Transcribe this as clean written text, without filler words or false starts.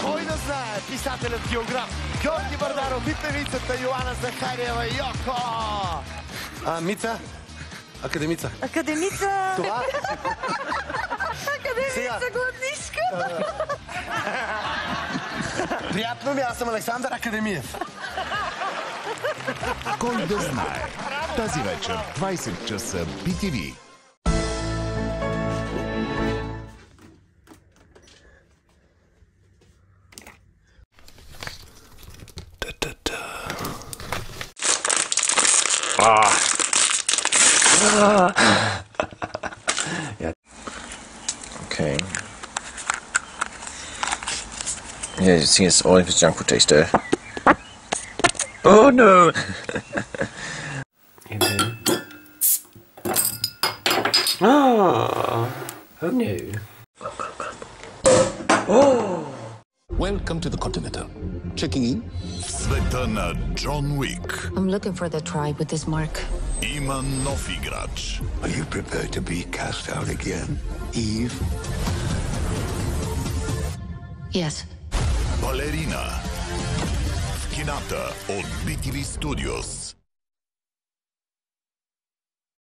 Кой да знае, писателят географ Георги Бардаров и певицата Йоана Захариева. Йоко! Мица? Академица. Академица! Това? Академица, гладнишка! Приятно ми, аз съм Александър Академиев. Кой да знае? Тази вечер, 20 часа, BTV. Okay. Yeah, you see, it's all of his junk food taster. Oh no! Who knew? Welcome to the Continental. Checking in. Света на Джон Уик. I'm looking for the tribe with this mark. Има нов играч. Are you prepared to be cast out again, Eve? Yes. Балерина. В кината от BTV Studios.